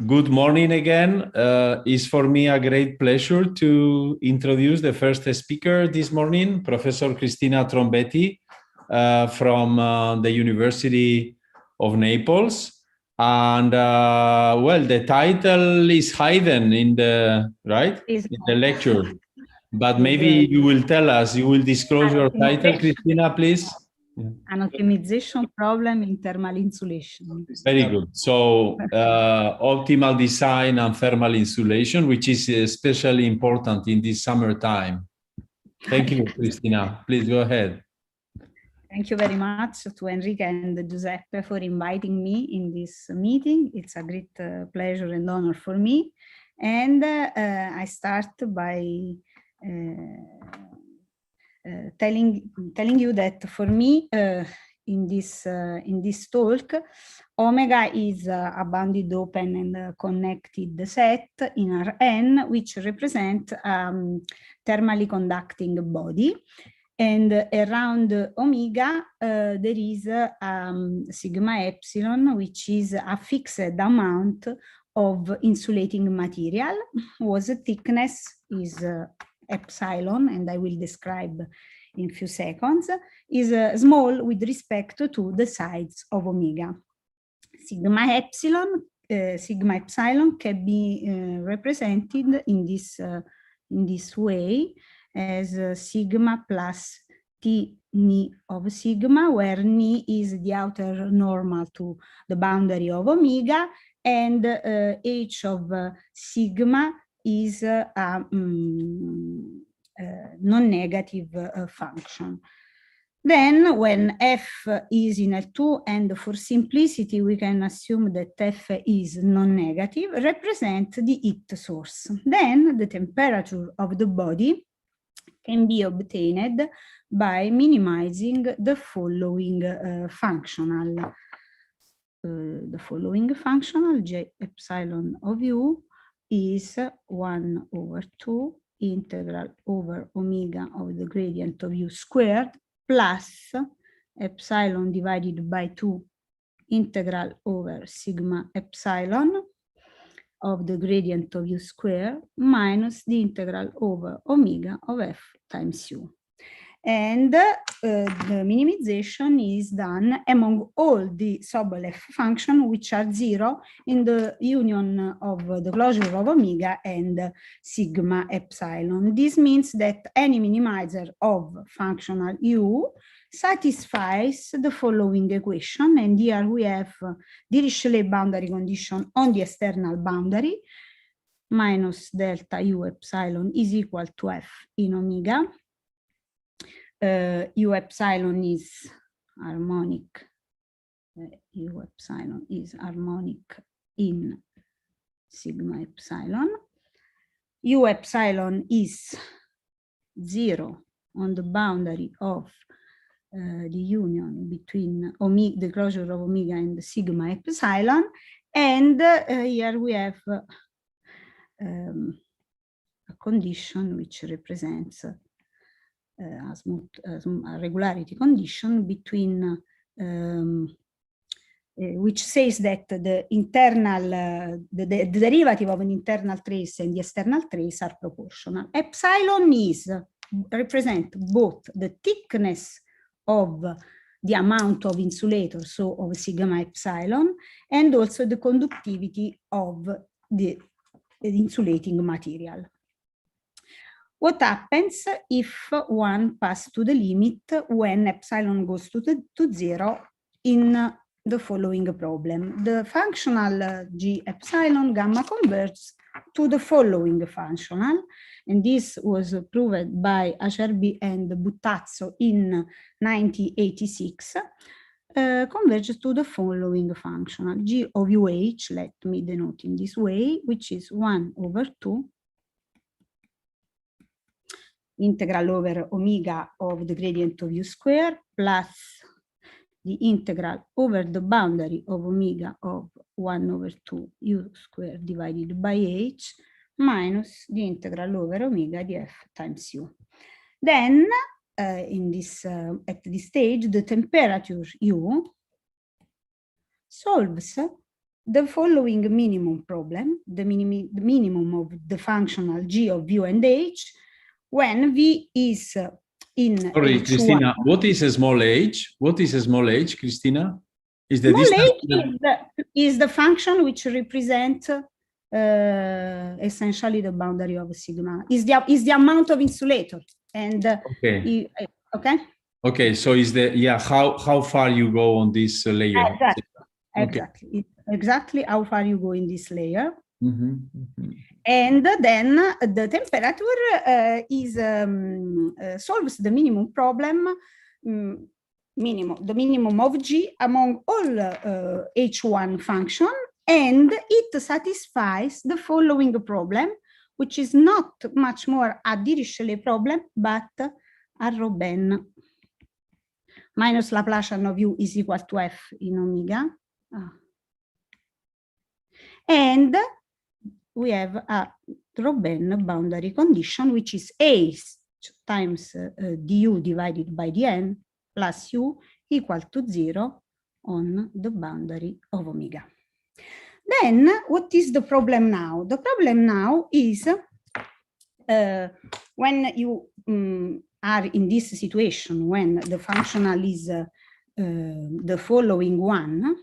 Good morning again. It's for me a great pleasure to introduce the first speaker this morning, Professor Christina Trombetti from the University of Naples. And well, the title is hidden in the, in the lecture. But maybe you will tell us, you will disclose your title, Christina, please. An optimization problem in thermal insulation. Very good. So optimal design and thermal insulation, which is especially important in this summertime. Thank you, Christina. Please go ahead. Thank you very much to Enrique and Giuseppe for inviting me in this meeting. It's a great pleasure and honor for me. And I start by telling you that for me, in this talk, omega is a bounded open and connected set in Rn, which represent thermally conducting body. And around omega, there is sigma epsilon, which is a fixed amount of insulating material, whose thickness is epsilon, and I will describe in a few seconds, is small with respect to the sides of omega. Sigma epsilon can be represented in this way as sigma plus T ni of sigma, where ni is the outer normal to the boundary of omega, and h of sigma is a non-negative function. Then when f is in L2, and for simplicity we can assume that f is non-negative, represent the heat source. Then the temperature of the body can be obtained by minimizing the following functional. The following functional, J epsilon of u, is 1/2 integral over omega of the gradient of u squared plus epsilon divided by 2 integral over sigma epsilon of the gradient of u squared minus the integral over omega of f times u. And the minimization is done among all the Sobolev functions which are zero in the union of the closure of omega and sigma epsilon. This means that any minimizer of functional u satisfies the following equation, and here we have the Dirichlet boundary condition on the external boundary, minus delta u epsilon is equal to f in omega. U epsilon is harmonic. U epsilon is harmonic in sigma epsilon. U epsilon is 0 on the boundary of the union between omega, the closure of omega and the sigma epsilon, and here we have a condition which represents a regularity condition between which says that the internal the derivative of an internal trace and the external trace are proportional. Epsilon is represent both the thickness of the amount of insulator, so of sigma epsilon, and also the conductivity of the insulating material. What happens if one passes to the limit when epsilon goes to 0 in the following problem? The functional G epsilon gamma converges to the following functional, and this was proved by Acerbi and Buttazzo in 1986, converges to the following functional, G of UH, let me denote in this way, which is 1/2 integral over omega of the gradient of u squared plus the integral over the boundary of omega of 1/2 u squared divided by h minus the integral over omega di f times u. Then in this at this stage, the temperature u solves the following minimum problem, the minimum of the functional g of u and h, when v is in Sorry, H1. Christina, what is a small h? What is a small h, Christina? Is the Small distance h is the function which represents essentially the boundary of sigma, is the amount of insulator. And okay. Okay. Okay, so is the how far you go on this layer? Exactly. Okay. Exactly. Exactly how far you go in this layer. Mm-hmm. Mm-hmm. And then the temperature solves the minimum problem, the minimum of G among all H1 function, and it satisfies the following problem, which is not much more a Dirichlet problem, but a Robin minus Laplacian of U is equal to F in omega. And we have a Robin boundary condition, which is A times du divided by dn plus u equal to 0 on the boundary of omega. Then what is the problem now? The problem now is when you are in this situation, when the functional is the following one,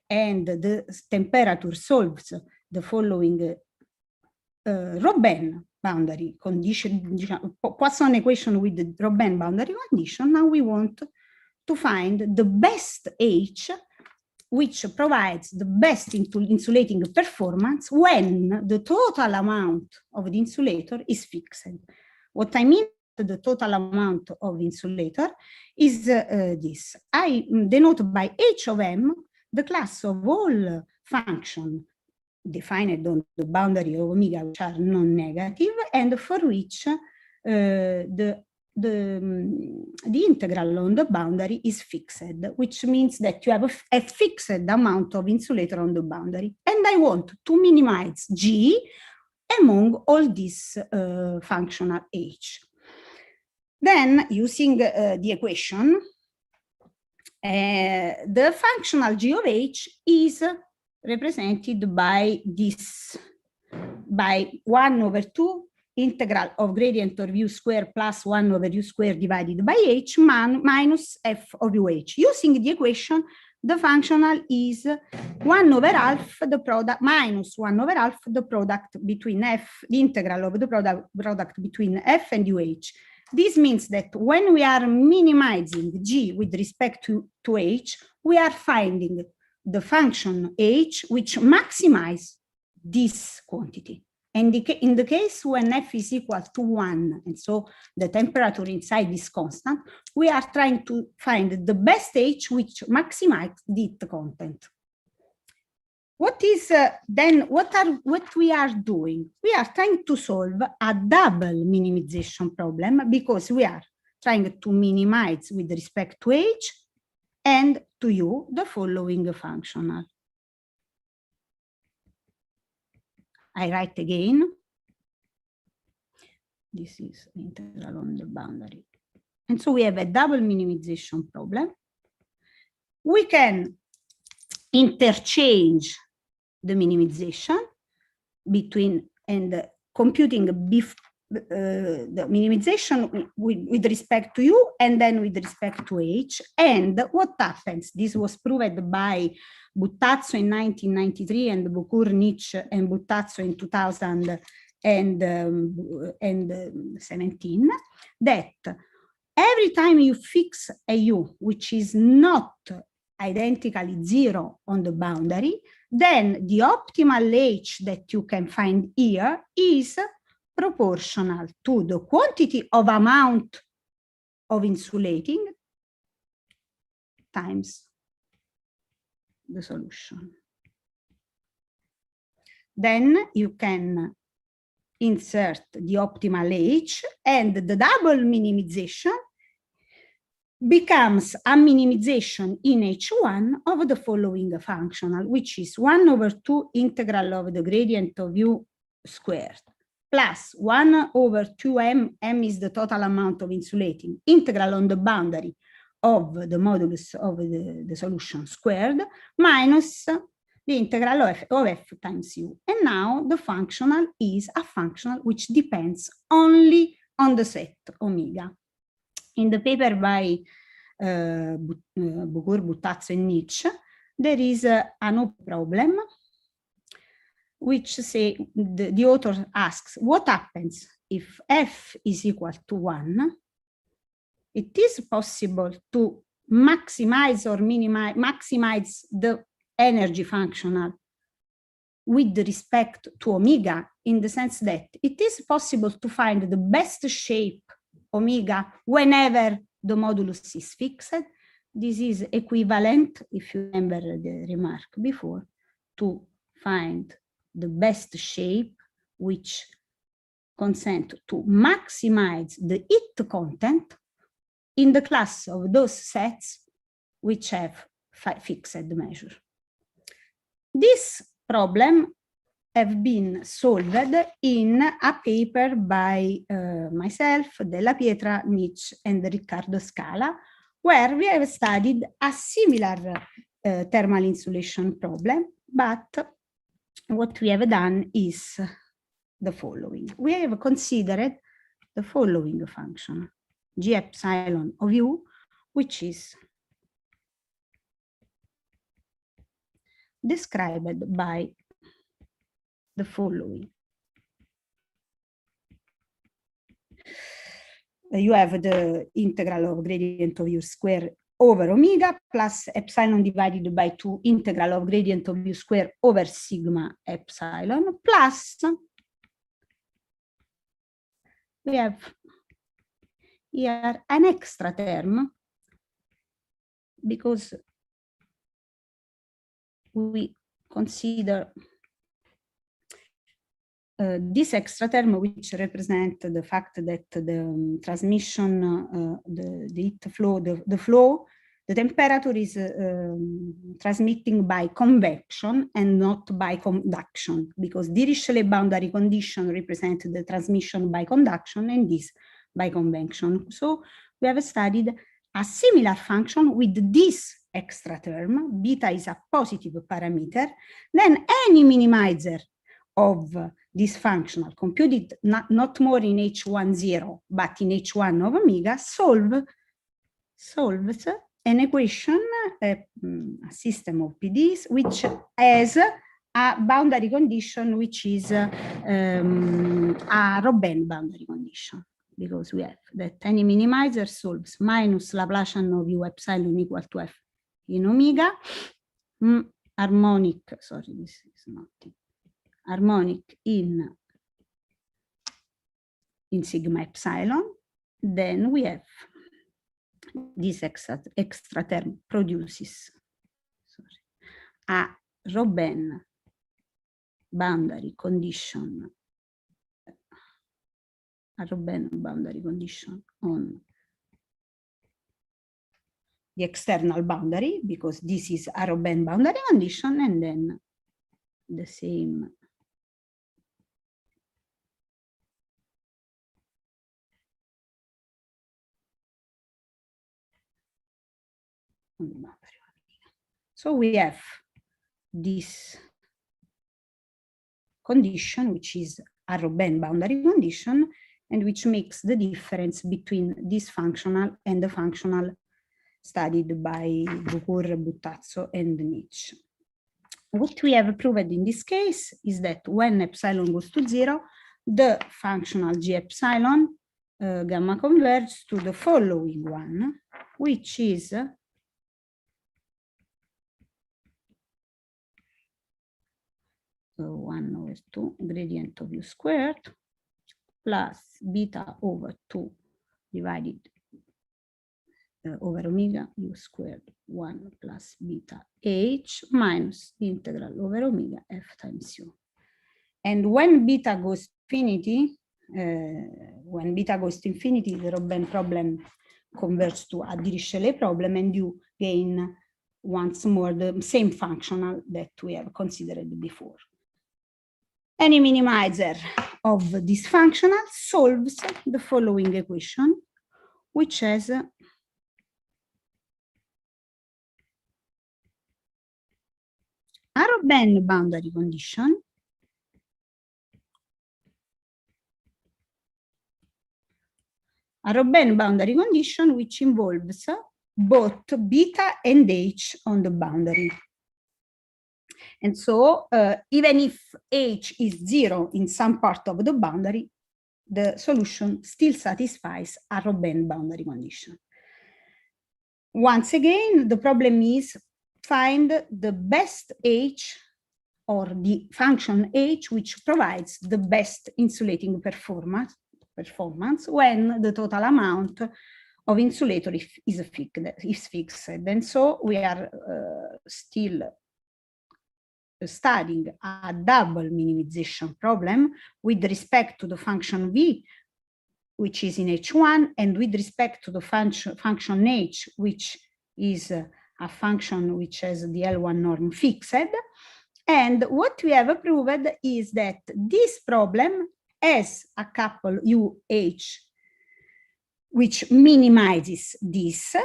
and the temperature solves the following Robin boundary condition, Poisson equation with the Robin boundary condition. Now we want to find the best H which provides the best insulating performance when the total amount of the insulator is fixed. What I mean the total amount of insulator is this. I denote by H of M the class of all functions defined on the boundary of omega which are non-negative and for which the integral on the boundary is fixed, which means that you have a fixed amount of insulator on the boundary. And I want to minimize G among all these functional H. Then using the equation, the functional G of H is represented by this, by 1/2 integral of gradient of u square plus 1/u square divided by h minus f of uh. Using the equation, the functional is 1/2 the product minus 1/2 the product between f, the integral of the product between f and uh. This means that when we are minimizing g with respect to h, we are finding the function h which maximizes this quantity. And in the case when f is equal to 1, and so the temperature inside is constant, we are trying to find the best h which maximizes the content. What is then what we are doing? We are trying to solve a double minimization problem because we are trying to minimize with respect to h and to u the following functional. I write again. This is the integral on the boundary. And so we have a double minimization problem. We can interchange the minimization between and computing the minimization with respect to u and then with respect to h. And what happens? This was proved by Buttazzo in 1993 and Bukur-Nietzsche and Buttazzo in 2017, that every time you fix a u which is not identically 0 on the boundary, then the optimal h that you can find here is proportional to the quantity of amount of insulating times the solution. Then you can insert the optimal h, and the double minimization becomes a minimization in H1 of the following functional, which is 1/2 integral of the gradient of u squared plus 1/2m, m is the total amount of insulating, integral on the boundary of the modulus of the solution squared minus the integral of f times u. And now the functional is a functional which depends only on the set omega. In the paper by Bugur, Buttazzo, and Nietzsche, there is a problem which say the author asks, what happens if f is equal to 1? It is possible to maximize or maximize the energy functional with respect to omega, in the sense that it is possible to find the best shape omega whenever the modulus is fixed. This is equivalent, if you remember the remark before, to find the best shape which consent to maximize the it content in the class of those sets which have fixed measure. This problem have been solved in a paper by myself, Della Pietra, Nietzsche, and Riccardo Scala, where we have studied a similar thermal insulation problem, but what we have done is the following. We have considered the following function, g epsilon of u, which is described by the following. You have the integral of gradient of u square over omega plus epsilon divided by 2 integral of gradient of u square over sigma epsilon, plus we have here an extra term because we consider this extra term, which represents the fact that the transmission, the heat flow, the flow, the temperature is transmitting by convection and not by conduction, because Dirichlet boundary condition represents the transmission by conduction and this by convection. So we have studied a similar function with this extra term. Beta is a positive parameter. Then any minimizer of this functional computed not more in H10 but in H1 of omega solves an equation, a system of PDEs which has a boundary condition which is a Robin boundary condition, because we have that any minimizer solves minus Laplacian of u epsilon equal to f in omega, harmonic, sorry, this is not it. Harmonic in sigma epsilon. Then we have this extra term produces a Robin boundary condition, on the external boundary, because this is a Robin boundary condition, and then the same on the boundary. So we have this condition, which is a Robin boundary condition, and which makes the difference between this functional and the functional studied by Bugur, Buttazzo, and Nietzsche. What we have proved in this case is that when epsilon goes to 0, the functional g epsilon gamma converges to the following one, which is 1/2 gradient of u squared plus beta over 2 divided over omega u squared 1 plus beta h minus the integral over omega f times u. And when beta goes to infinity, the Robin problem converges to a Dirichlet problem, and you gain once more the same functional that we have considered before. Any minimizer of this functional solves the following equation, which has Robben boundary condition which involves both beta and h on the boundary. And so even if h is 0 in some part of the boundary, the solution still satisfies a Robben boundary condition. Once again, the problem is find the best h or the function h which provides the best insulating performance when the total amount of insulator is fixed. And so we are still studying a double minimization problem with respect to the function v, which is in H1, and with respect to the function h, which is a function which has the L1 norm fixed. And what we have proved is that this problem has a couple UH which minimizes this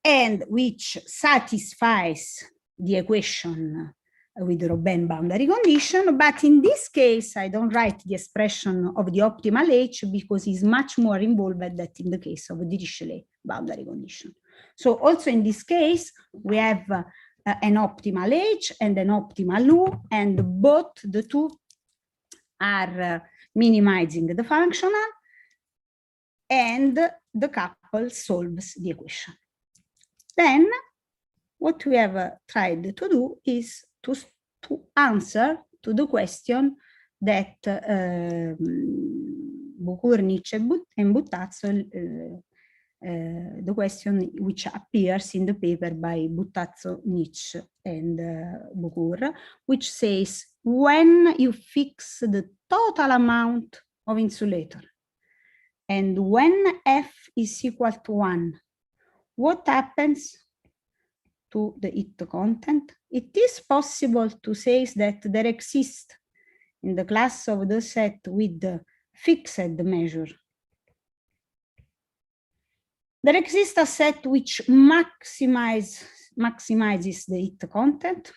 and which satisfies the equation with the Robben boundary condition. But in this case, I don't write the expression of the optimal H because it's much more involved than in the case of the Dirichlet boundary condition. So also in this case, we have an optimal H and an optimal U, and both the two are minimizing the functional, and the couple solves the equation. Then what we have tried to do is to answer to the question that Bucurnic and Buttazzo, the question which appears in the paper by Buttazzo, Nitsch, and Bucur, which says when you fix the total amount of insulator and when F is equal to 1, what happens to the heat content? It is possible to say that there exists in the class of the set with the fixed measure, there exists a set which maximizes the heat content,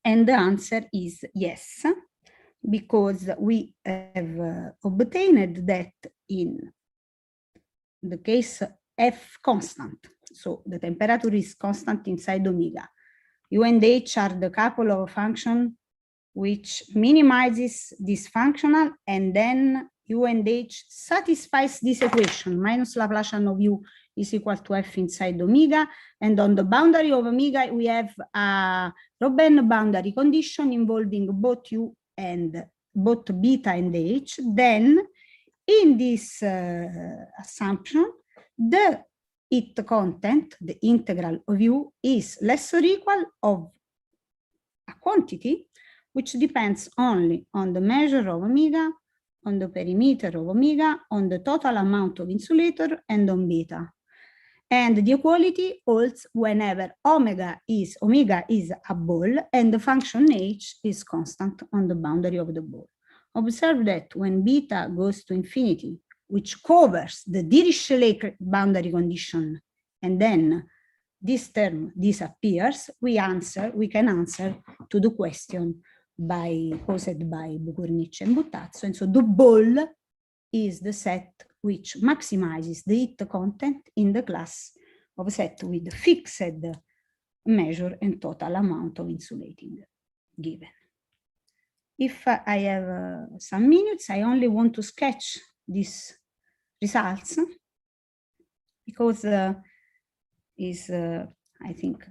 and the answer is yes, because we have obtained that in the case F constant, so the temperature is constant inside omega. U and H are the couple of functions which minimizes this functional, and then U and H satisfies this equation, minus Laplacian of U is equal to F inside omega, and on the boundary of omega we have a Robben boundary condition involving both U and both beta and H. Then in this assumption, the heat content, the integral of U, is less or equal of a quantity which depends only on the measure of omega, on the perimeter of omega, on the total amount of insulator, and on beta. And the equality holds whenever omega is a ball and the function h is constant on the boundary of the ball. Observe that when beta goes to infinity, which covers the Dirichlet boundary condition, and then this term disappears, we can answer to the question posed by Bucurnic and Buttazzo. And so the ball is the set which maximizes the heat content in the class of set with fixed measure and total amount of insulating given. If I have some minutes, I only want to sketch these results because is I think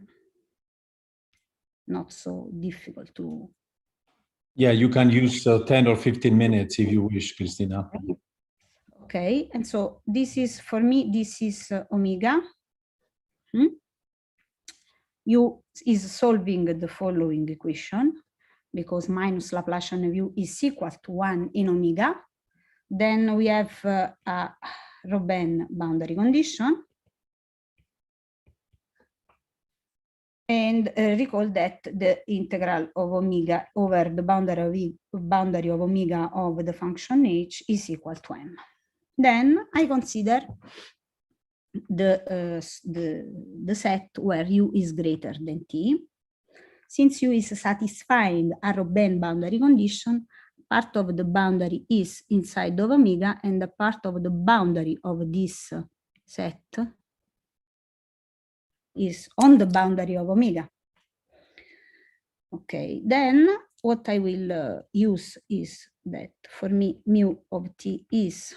not so difficult to. Yeah, you can use 10 or 15 minutes if you wish, Christina. Okay, and so this is, for me, this is omega. U is solving the following equation because minus Laplacian of U is equal to 1 in omega. Then we have a Robben boundary condition. And recall that the integral of omega over the boundary of omega of the function h is equal to m. Then I consider the set where u is greater than t. since U is satisfying a Robin boundary condition, part of the boundary is inside of omega, and a part of the boundary of this set is on the boundary of omega. Okay, then what I will use is that for me, mu of t is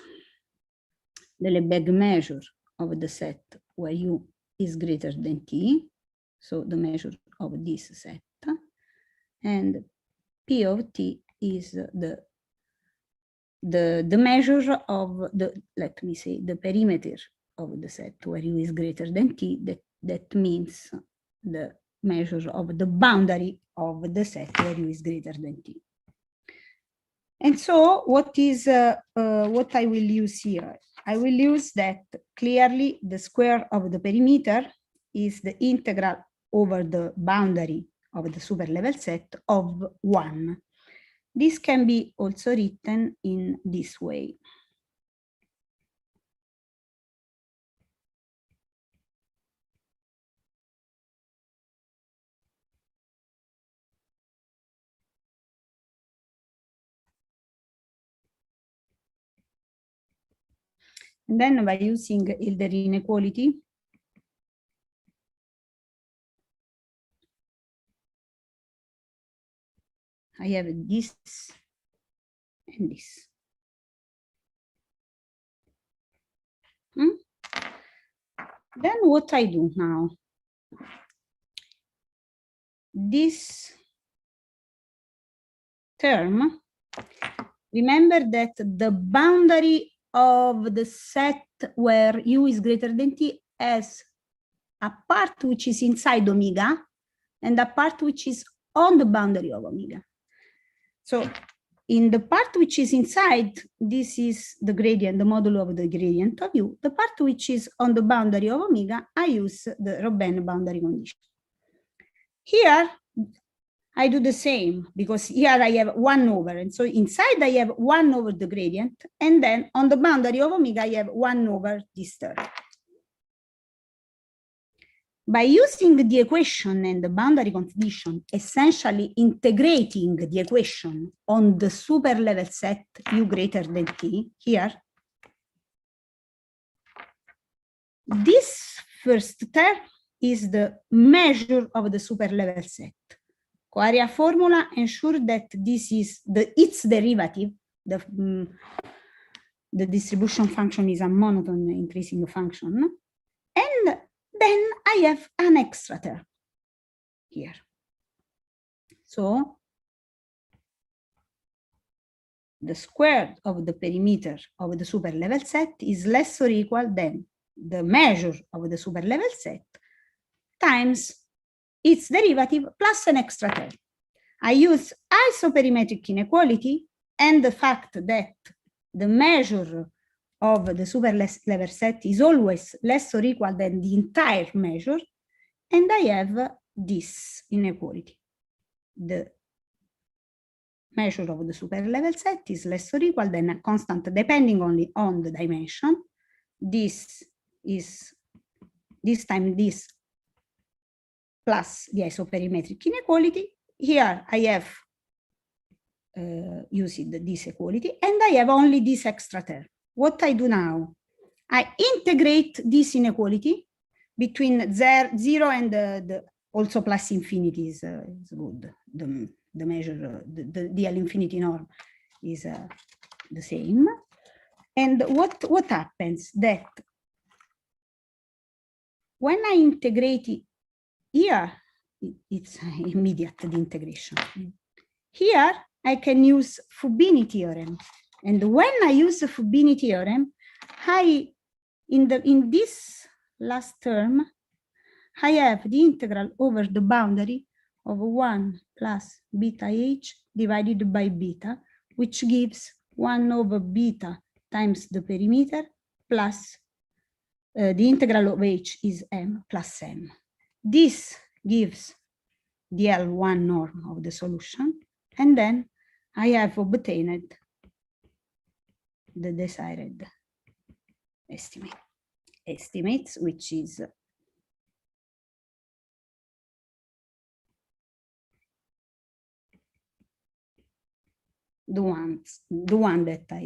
the Lebesgue measure of the set where U is greater than t, so the measure of this set, and P of t is the measure of the, let me say, the perimeter of the set where U is greater than t. That means the measure of the boundary of the set where U is greater than t. And so what I will use here? I will use that clearly the square of the perimeter is the integral over the boundary of the superlevel set of 1. This can be also written in this way. And then by using Hilder inequality, I have this and this. Then what I do now? This term, remember that the boundary of the set where U is greater than t has a part which is inside omega and a part which is on the boundary of omega. So in the part which is inside, this is the gradient, the modulo of the gradient of U. The part which is on the boundary of omega, I use the Robin boundary condition. Here, I do the same, because here I have 1 over, and so inside I have 1 over the gradient, and then on the boundary of omega I have 1 over this term. By using the equation and the boundary condition, essentially integrating the equation on the superlevel set U greater than t, here, this first term is the measure of the superlevel set. Coarea formula ensures that this is its derivative. The distribution function is a monotone increasing function. And then I have an extra term here. So the square of the perimeter of the superlevel set is less or equal than the measure of the superlevel set times its derivative plus an extra term. I use isoperimetric inequality and the fact that the measure of the superlevel set is always less or equal than the entire measure, and I have this inequality. The measure of the superlevel set is less or equal than a constant depending only on the dimension. This is this time this plus the isoperimetric inequality. Here I have used this equality, and I have only this extra term. What I do now, I integrate this inequality between 0 and the also plus infinity is good. The measure, the L infinity norm is the same. And what happens that when I integrate it here, it's immediate, the integration. Here, I can use Fubini theorem. And when I use the Fubini theorem, in this last term, I have the integral over the boundary of 1 plus beta h divided by beta, which gives 1 over beta times the perimeter plus the integral of h is m plus m. This gives the L1 norm of the solution, and then I have obtained the desired estimates, which is the one that I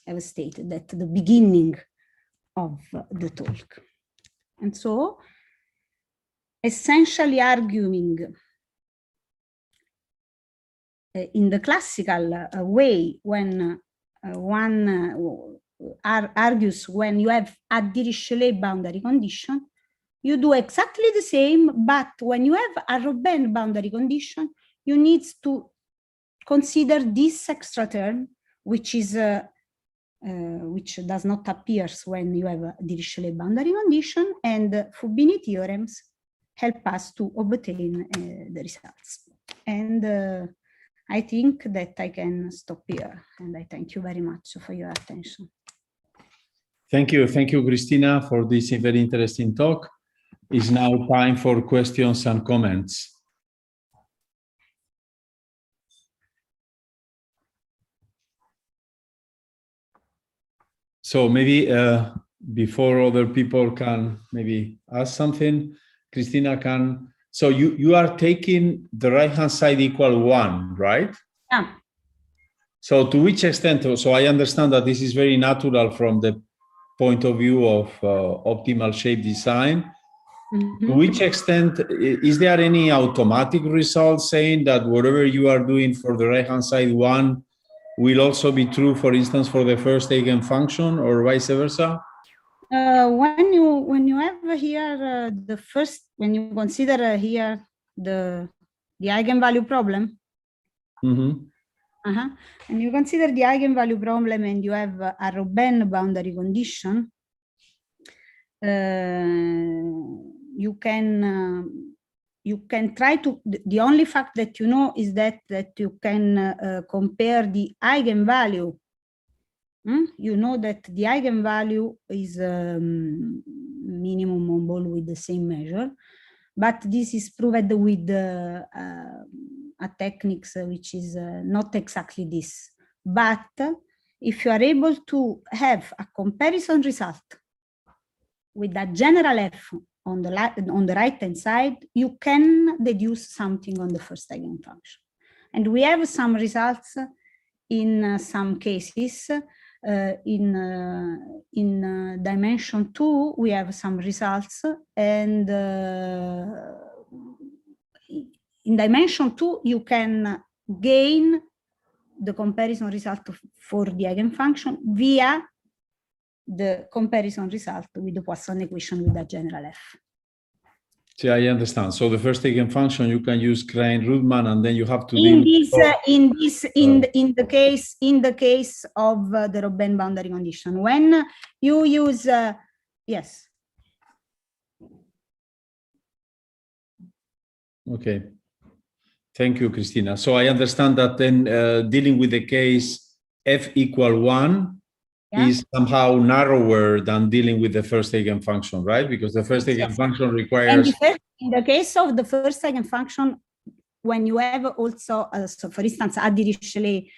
have stated at the beginning of the talk. And so, essentially arguing in the classical way, when one argues when you have a Dirichlet boundary condition, you do exactly the same, but when you have a Robin boundary condition, you need to consider this extra term, which is which does not appear when you have a Dirichlet boundary condition, and Fubini theorems help us to obtain the results. And I think that I can stop here, and I thank you very much for your attention. Thank you, Christina, for this very interesting talk. It's now time for questions and comments. So maybe before other people can maybe ask something, Christina can. So you are taking the right-hand side equal 1, right? Yeah. So to which extent? So I understand that this is very natural from the point of view of optimal shape design. Mm-hmm. To which extent is there any automatic result saying that whatever you are doing for the right-hand side 1 will also be true, for instance, for the first eigenfunction, or vice versa? When you have here the first, when you consider here the eigenvalue problem, and you consider the eigenvalue problem, and you have a Robin boundary condition, you can try to, the only fact that you know is that you can compare the eigenvalue. You know that the eigenvalue is minimum on ball with the same measure, but this is proved with a techniques which is not exactly this. But if you are able to have a comparison result with a general f on the right-hand side, you can deduce something on the first eigenfunction. And we have some results in some cases. In dimension 2, we have some results, and in dimension 2, you can gain the comparison result for the eigenfunction via the comparison result with the Poisson equation with a general f. See, I understand. So the first eigenfunction you can use Klein-Rudman, and then you have to in the case of the Robin boundary condition. When you use yes. Okay. Thank you, Christina. So I understand that then dealing with the case f equal 1 is somehow narrower than dealing with the first eigenfunction, right? Because the first eigenfunction requires... And in the case of the first eigenfunction, when you have also, so for instance, a Dirichlet,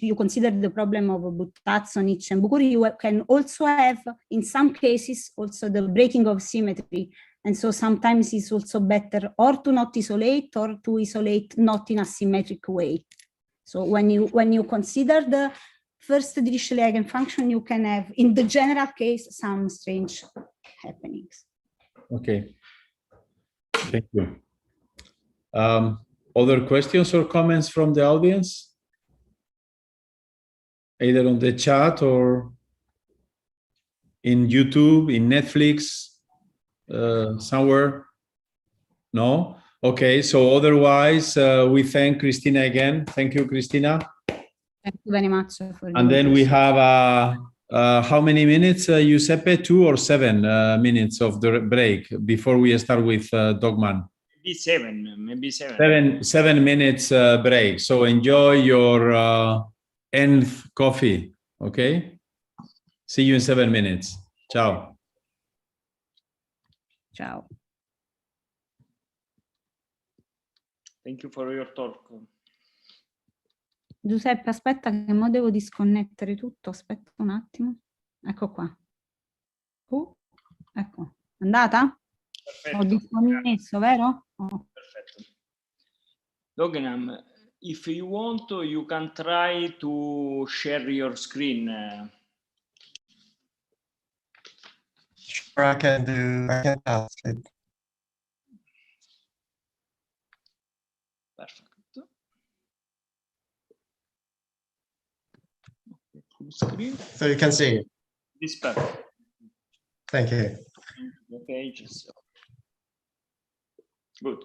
you consider the problem of Buttazzo, Nietzsche, and Bucuri, you can also have, in some cases, also the breaking of symmetry. And so sometimes it's also better or to not isolate or to isolate not in a symmetric way. So when you consider the first Dirichlet eigenfunction, you can have, in the general case, some strange happenings. Okay. Thank you. Other questions or comments from the audience? Either on the chat or in YouTube, in Netflix, somewhere? No? Okay, so otherwise, we thank Christina again. Thank you, Christina. Thank you very much. And then we have how many minutes, Giuseppe? 2 or 7 minutes of the break before we start with Dogman? Maybe 7. 7 minutes break. So enjoy your nth coffee, okay? See you in 7 minutes. Ciao. Ciao. Thank you for your talk. Giuseppe, aspetta che mo devo disconnettere tutto, aspetta un attimo. Ecco qua. Ecco, è andata? Perfetto. Ho disconnesso, vero? Oh. Perfetto. Dognam, if you want to, you can try to share your screen. Sure, I can ask it. Perfect. Full screen. So you can see it. This perfect. Thank you. The pages. Good.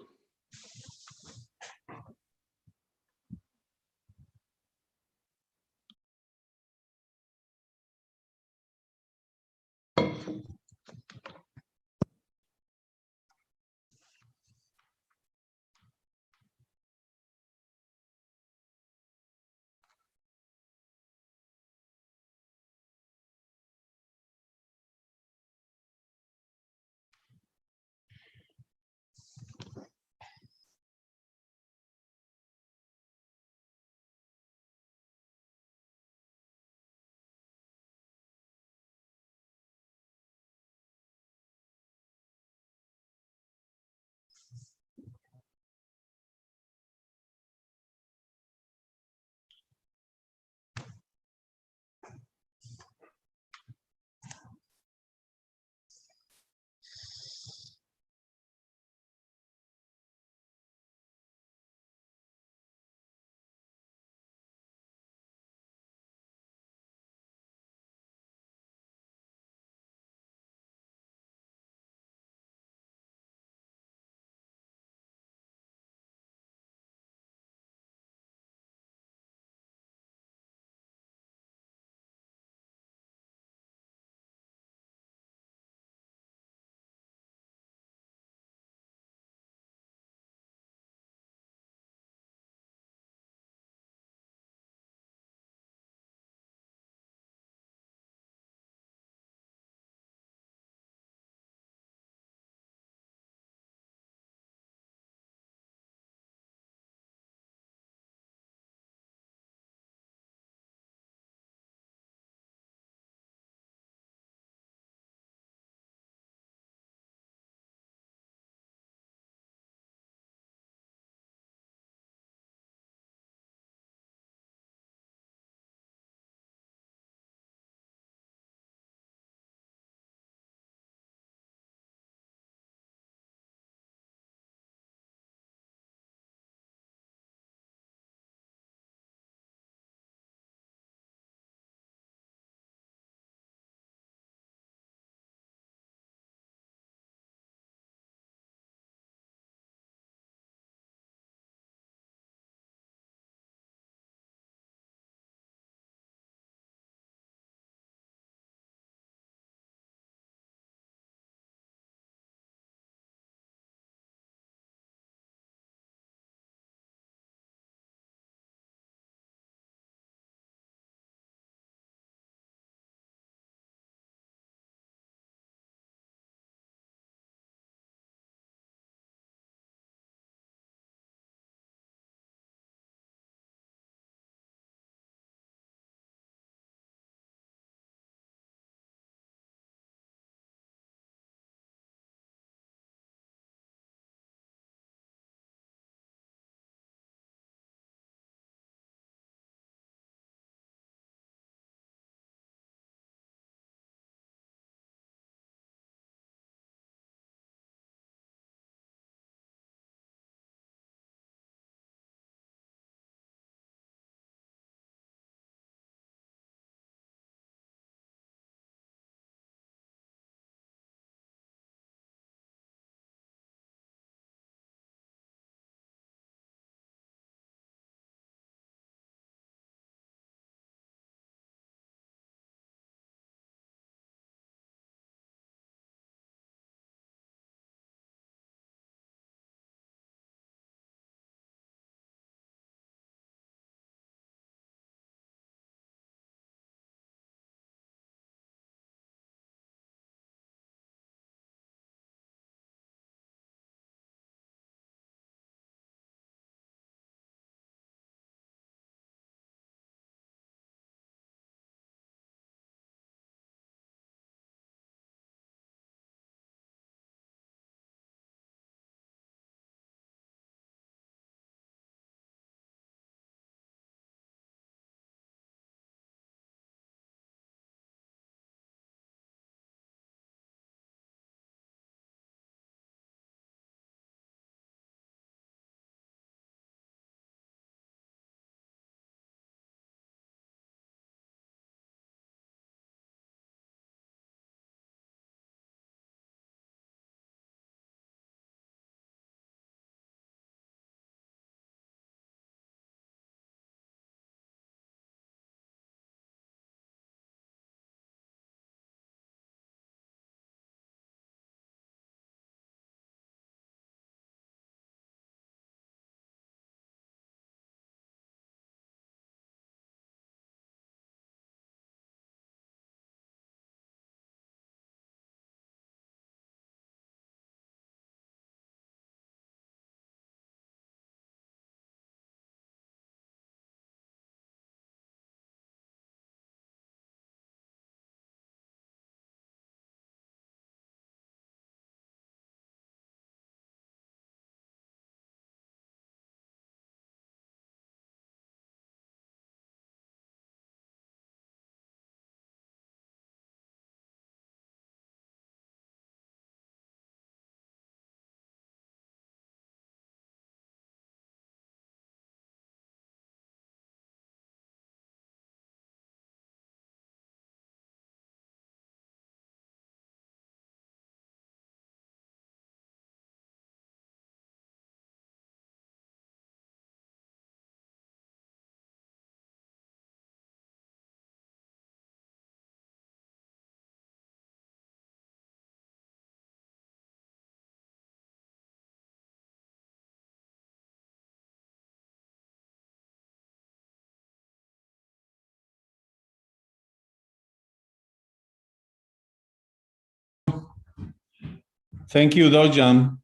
Thank you, Dogjan.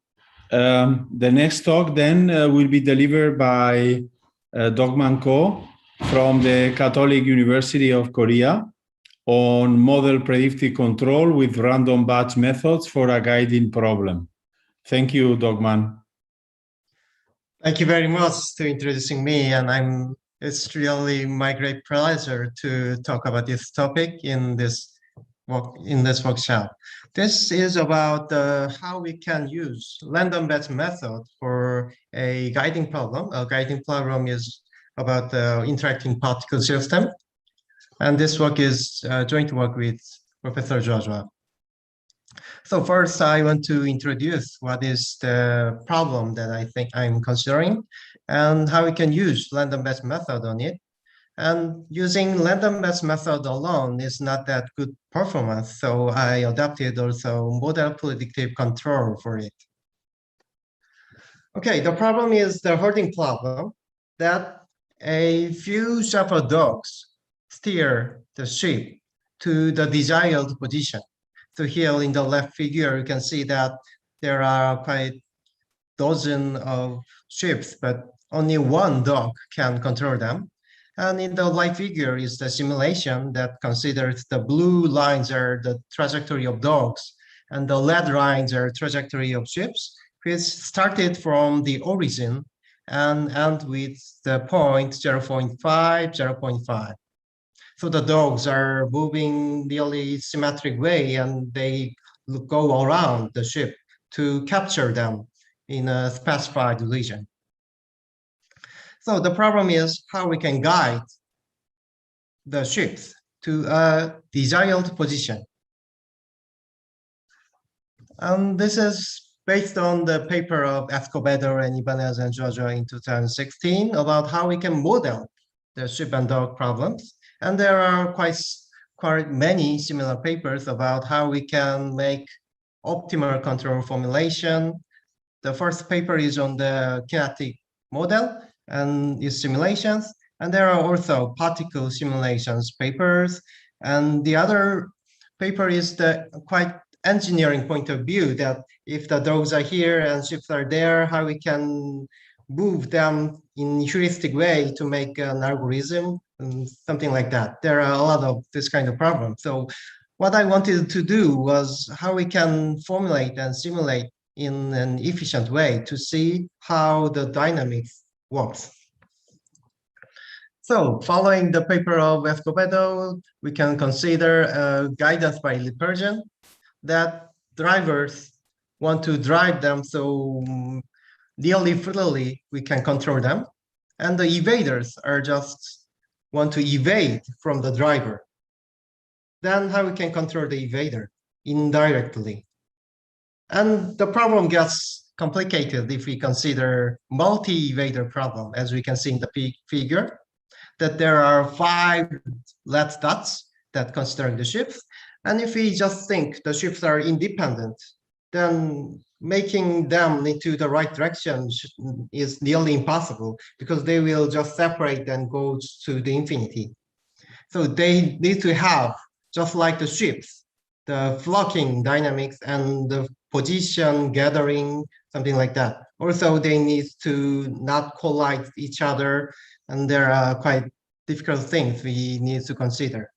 The next talk then will be delivered by Dogman Ko from the Catholic University of Korea on model predictive control with random batch methods for a guiding problem. Thank you, Dogman. Thank you very much for introducing me, and it's really my great pleasure to talk about this topic in this workshop. This is about how we can use random batch method for a guiding problem. A guiding problem is about the interacting particle system, and this work is joint work with Professor Joshua. So first, I want to introduce what is the problem that I think I'm considering and how we can use random batch method on it. And using random batch method alone is not that good performance, so I adopted also model predictive control for it. Okay, the problem is the herding problem that a few shepherd dogs steer the sheep to the desired position. So here in the left figure, you can see that there are quite dozen of sheep, but only one dog can control them. And in the right figure is the simulation that considers the blue lines are the trajectory of dogs, and the red lines are trajectory of sheep, which started from the origin and end with the point 0.5, 0.5. So the dogs are moving nearly symmetric way, and they go around the ship to capture them in a specified region. So the problem is how we can guide the ships to a desired position. And this is based on the paper of Escobedo and Ibanez and Joshua in 2016 about how we can model the ship and dog problems. And there are quite many similar papers about how we can make optimal control formulation. The first paper is on the kinetic model and its simulations. And there are also particle simulations papers. And the other paper is the quite engineering point of view that if the dogs are here and ships are there, how we can move them in heuristic way to make an algorithm and something like that. There are a lot of this kind of problems. So what I wanted to do was how we can formulate and simulate in an efficient way to see how the dynamics works. So following the paper of Escobedo, we can consider guidance by recursion that drivers want to drive them so nearly freely we can control them. And the evaders are just want to evade from the driver. Then how we can control the evader indirectly. And the problem gets complicated if we consider multi-evader problem, as we can see in the figure, that there are 5 red dots that consider the ships. And if we just think the ships are independent, then making them into the right direction is nearly impossible because they will just separate and go to the infinity. So they need to have, just like the ships, the flocking dynamics and the position gathering, something like that. Also, they need to not collide each other, and there are quite difficult things we need to consider.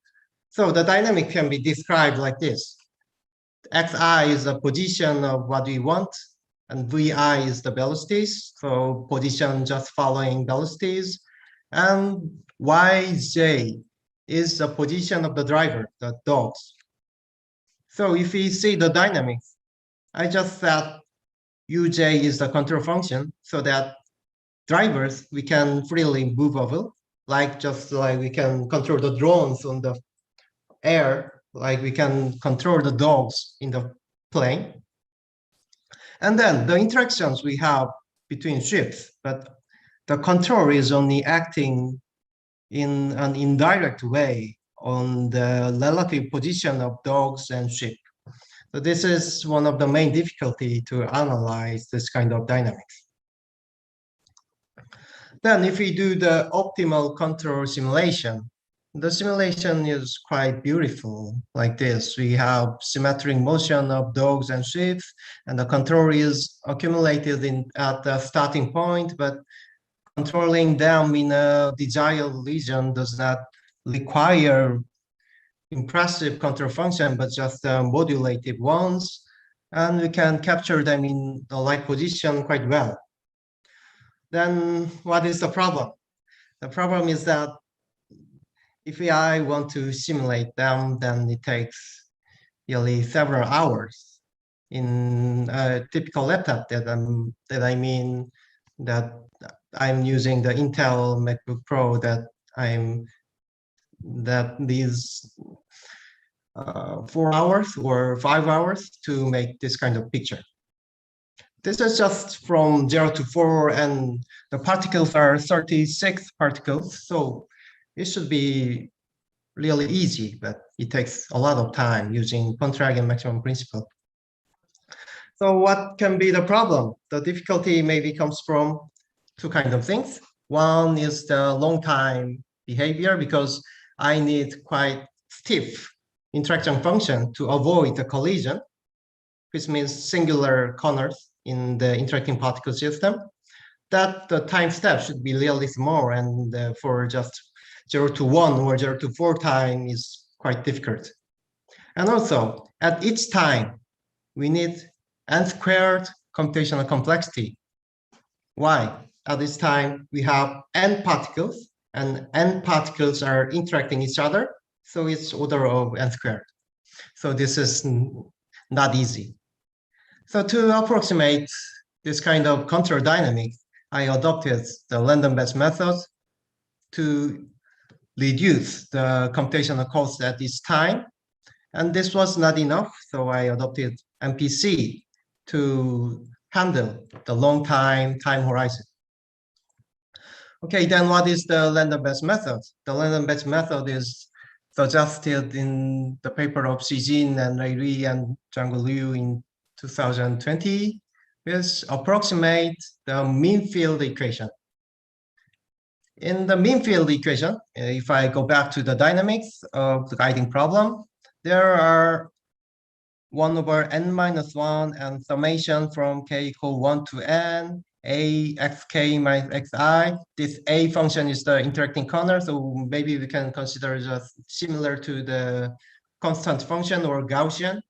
So the dynamic can be described like this. Xi is the position of what we want, and Vi is the velocities, so position just following velocities, and Yj is the position of the driver, the dogs. So if we see the dynamics, I just said Uj is the control function so that drivers, we can freely move over, just like we can control the drones on the air, like we can control the dogs in the plane. And then the interactions we have between ships, but the control is only acting in an indirect way on the relative position of dogs and sheep. So this is one of the main difficulty to analyze this kind of dynamics. Then if we do the optimal control simulation, the simulation is quite beautiful like this. We have symmetric motion of dogs and sheep, and the control is accumulated at the starting point, but controlling them in a desired region does not require impressive control function, but just modulated ones, and we can capture them in the right position quite well. Then what is the problem? The problem is that if I want to simulate them, then it takes nearly several hours. In a typical laptop that I'm using the Intel MacBook Pro these 4 hours or 5 hours to make this kind of picture. This is just from 0 to 4, and the particles are 36 particles, so it should be really easy, but it takes a lot of time using Pontryagin maximum principle. So what can be the problem? The difficulty maybe comes from two kinds of things. One is the long time behavior, because I need quite stiff interaction function to avoid the collision, which means singular corners in the interacting particle system. That the time step should be really small, and for just 0 to 1 or 0 to 4 time is quite difficult. And also, at each time, we need n² computational complexity. Why? At this time, we have n particles, and n particles are interacting each other, so it's order of n². So this is not easy. So to approximate this kind of control dynamics, I adopted the random-based method to reduce the computational cost at this time. And this was not enough, so I adopted MPC to handle the long time horizon. Okay, then what is the random-based method? The random-based method is suggested in the paper of Xijin and Rui and Zhang Liu in 2020, which approximate the mean field equation. In the mean field equation, if I go back to the dynamics of the guiding problem, there are 1 over n minus 1 and summation from k equal 1 to n, a xk minus xi. This a function is the interacting corner, so maybe we can consider just similar to the constant function or Gaussian.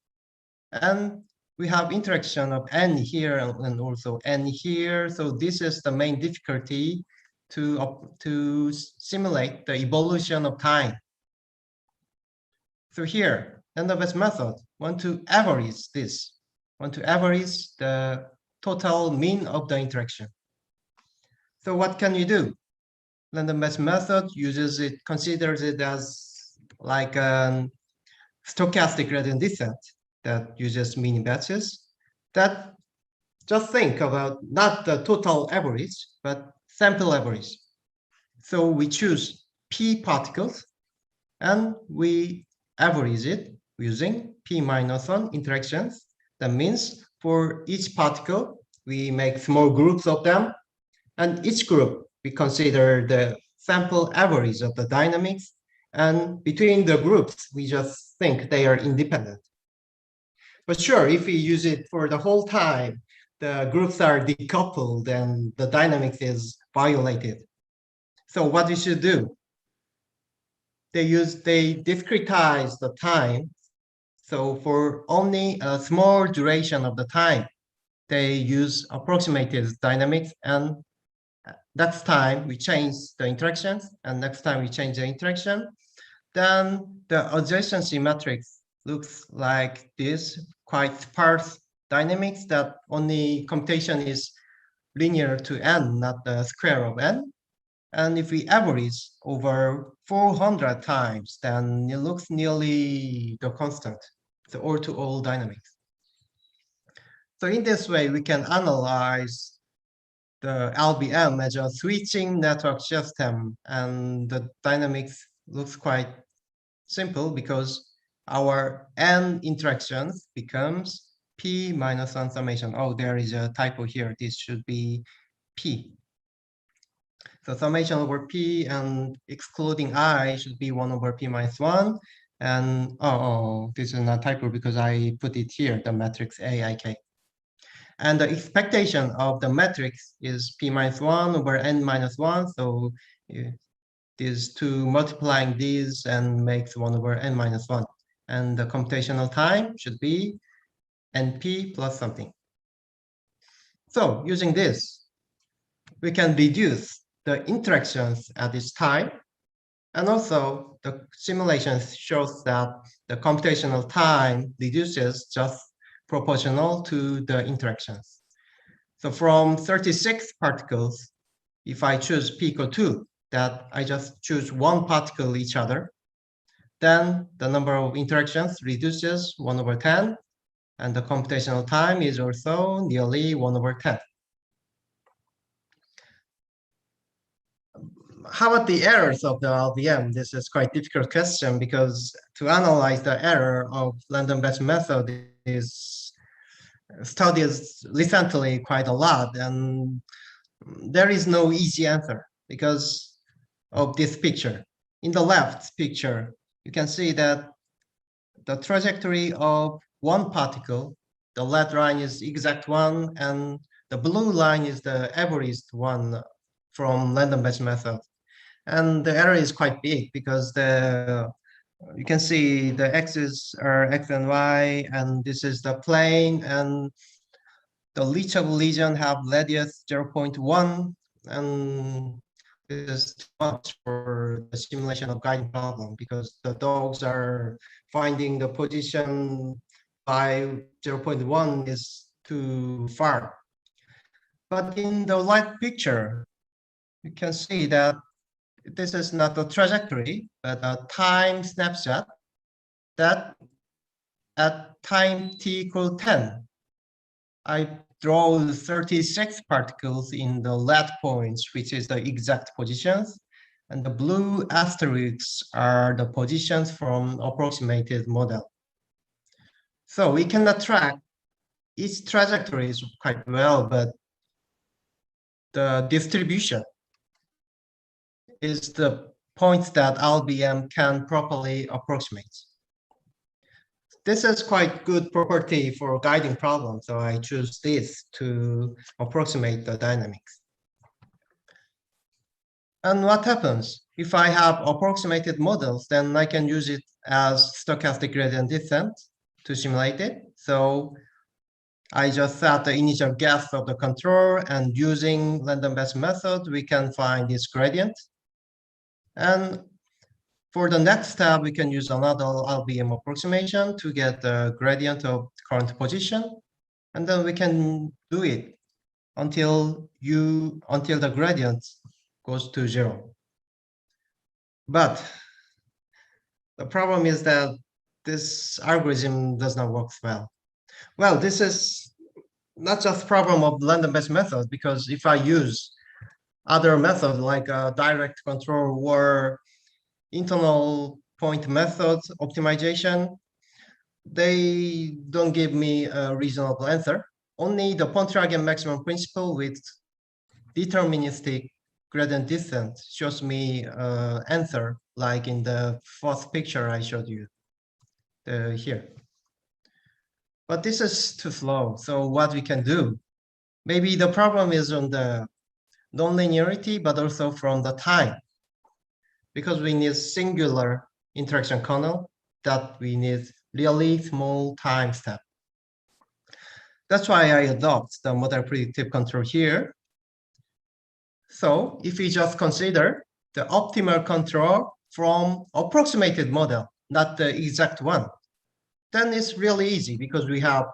And we have interaction of n here and also n here. So this is the main difficulty to simulate the evolution of time. So here, random-based method want to average this, want to average the total mean of the interaction. So what can you do? Random-based method considers it as like a stochastic gradient descent that uses mini batches. That just think about not the total average, but sample average. So we choose p particles and we average it using p minus 1 interactions. That means for each particle, we make small groups of them, and each group we consider the sample average of the dynamics, and between the groups, we just think they are independent. But sure, if we use it for the whole time, the groups are decoupled and the dynamics is violated. So what we should do? They discretize the time. So for only a small duration of the time, they use approximated dynamics, and next time we change the interactions, and next time we change the interaction, then the adjacency matrix looks like this, quite sparse dynamics that only computation is linear to n, not the square of n. And if we average over 400 times, then it looks nearly the constant, the all-to-all dynamics. So in this way, we can analyze the LBM as a switching network system, and the dynamics looks quite simple because our n interactions becomes p minus 1 summation. Oh, there is a typo here. This should be p. So summation over P and excluding I should be 1 over P minus 1. And this is not typo because I put it here, the matrix AIK. And the expectation of the matrix is P minus 1 over N minus 1. So these two multiplying these and makes 1 over N minus 1. And the computational time should be NP plus something. So using this, we can reduce the interactions at this time. And also the simulation shows that the computational time reduces just proportional to the interactions. So from 36 particles, if I choose P equal 2, that I just choose one particle each other, then the number of interactions reduces 1 over 10, and the computational time is also nearly 1 over 10. How about the errors of the LBM? This is quite a difficult question because to analyze the error of random batch method is studied recently quite a lot, and there is no easy answer because of this picture. In the left picture, you can see that the trajectory of one particle, the red line is exact one, and the blue line is the average one from random batch method. And the error is quite big because you can see the axes are X and Y, and this is the plane, and the reachable region have radius 0.1, and this is too much for the simulation of guiding problem because the dogs are finding the position by 0.1 is too far. But in the right picture, you can see that this is not a trajectory, but a time snapshot that at time t equal 10, I draw 36 particles in the red points, which is the exact positions, and the blue asterisks are the positions from approximated model. So we cannot track each trajectory is quite well, but the distribution is the points that LBM can properly approximate. This is quite good property for guiding problems, so I choose this to approximate the dynamics. And what happens? If I have approximated models, then I can use it as stochastic gradient descent to simulate it. So I just set the initial guess of the control, and using random batch method, we can find this gradient. And for the next step, we can use another LBM approximation to get the gradient of current position. And then we can do it until the gradient goes to 0. But the problem is that this algorithm does not work well. Well, this is not just problem of random batch method, because if I use other methods like direct control or internal point method optimization, they don't give me a reasonable answer. Only the Pontryagin maximum principle with deterministic gradient descent shows me answer, like in the first picture I showed you here. But this is too slow. So what we can do? Maybe the problem is on the non-linearity, but also from the time. Because we need singular interaction kernel, that we need really small time step. That's why I adopt the model predictive control here. So if we just consider the optimal control from approximated model, not the exact one, then it's really easy because we have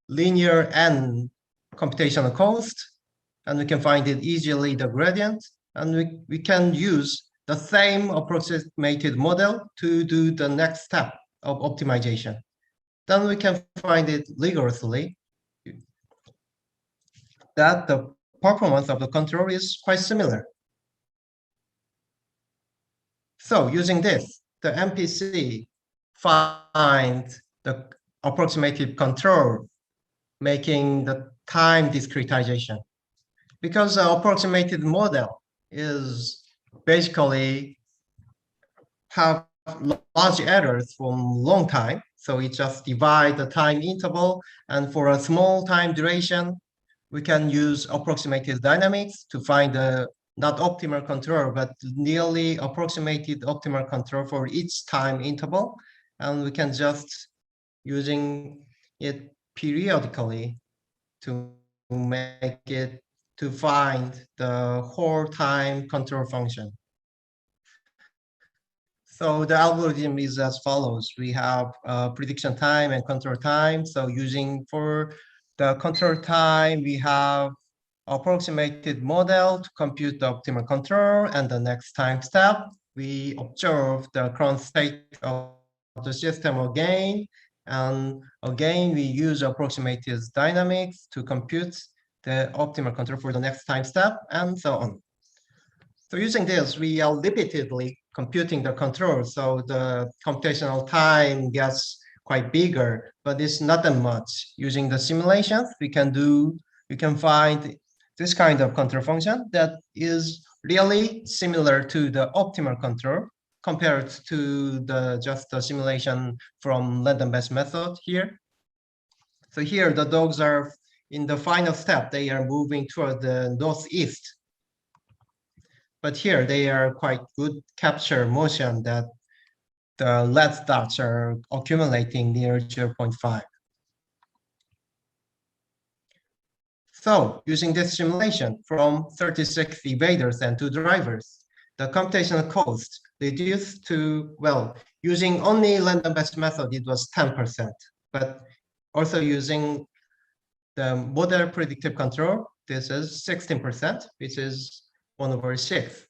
linear and computational cost, and we can find it easily the gradient, and we can use the same approximated model to do the next step of optimization. Then we can find it rigorously that the performance of the control is quite similar. So using this, the MPC finds the approximated control, making the time discretization. Because the approximated model is basically have large errors from long time. So it just divide the time interval, and for a small time duration, we can use approximated dynamics to find the not optimal control, but nearly approximated optimal control for each time interval. And we can just using it periodically to make it to find the whole time control function. So the algorithm is as follows. We have prediction time and control time. So using for the control time, we have approximated model to compute the optimal control, and the next time step, we observe the current state of the system again. And again, we use approximated dynamics to compute the optimal control for the next time step, and so on. So using this, we are repeatedly computing the control. So the computational time gets quite bigger, but it's not that much. Using the simulations, we can find this kind of control function that is really similar to the optimal control compared to the just the simulation from random-based method here. So here the dogs are in the final step, they are moving toward the northeast. But here they are quite good capture motion that the red dots are accumulating near 0.5. So using this simulation from 36 evaders and 2 drivers, the computational cost reduced to, well, using only random-based method, it was 10%. But also using the model predictive control, this is 16%, which is 1/6.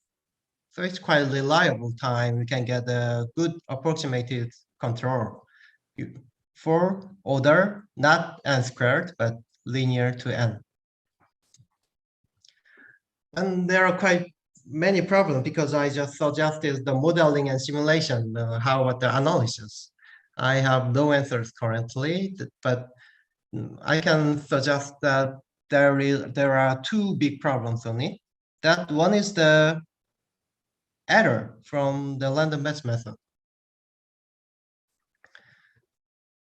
So it's quite reliable time. We can get a good approximated control for order, not n squared, but linear to n. And there are quite many problems because I just suggested the modeling and simulation, how about the analysis? I have no answers currently, but I can suggest that there are 2 big problems on it. That one is the error from the random-based method.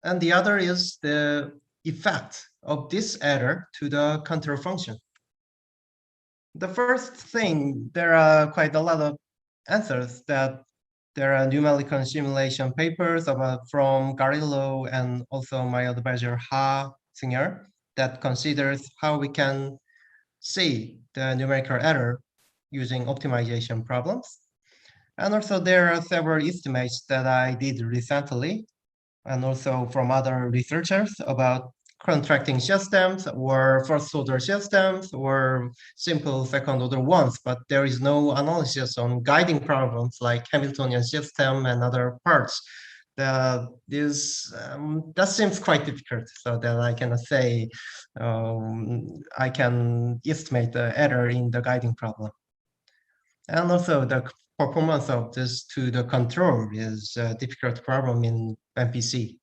And the other is the effect of this error to the control function. The first thing, there are quite a lot of answers that there are numerical simulation papers about from Garillo and also my advisor Ha Singer that considers how we can see the numerical error using optimization problems. And also there are several estimates that I did recently and also from other researchers about contracting systems or first order systems or simple second order ones, but there is no analysis on guiding problems like Hamiltonian system and other parts. That seems quite difficult, so that I cannot say I can estimate the error in the guiding problem. And also the performance of this to the control is a difficult problem in MPC.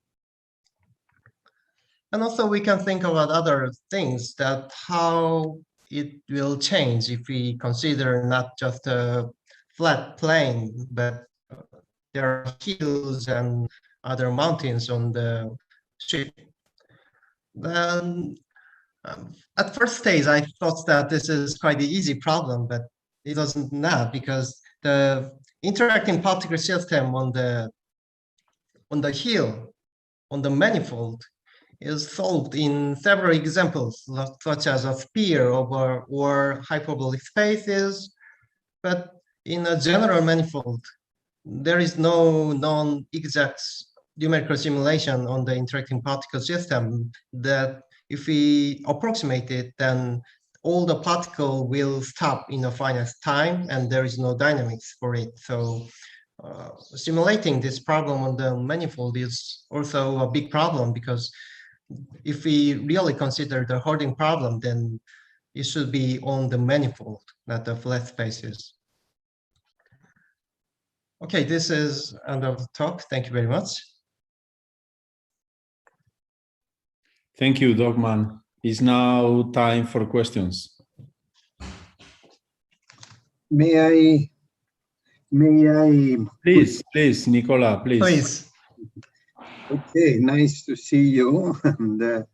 And also we can think about other things that how it will change if we consider not just a flat plane, but there are hills and other mountains on the ship. Then at first stage, I thought that this is quite an easy problem, but it wasn't not because the interacting particle system on the hill, on the manifold, is solved in several examples, such as a sphere over or hyperbolic spaces. But in a general manifold, there is no non-exact numerical simulation on the interacting particle system that if we approximate it, then all the particle will stop in a finite time and there is no dynamics for it. So simulating this problem on the manifold is also a big problem because if we really consider the holding problem, then it should be on the manifold, not the flat spaces. Okay, this is end of the talk. Thank you very much. Thank you, Dogman. It's now time for questions. May I? Please, Nicola, please. Please. Okay, nice to see you. And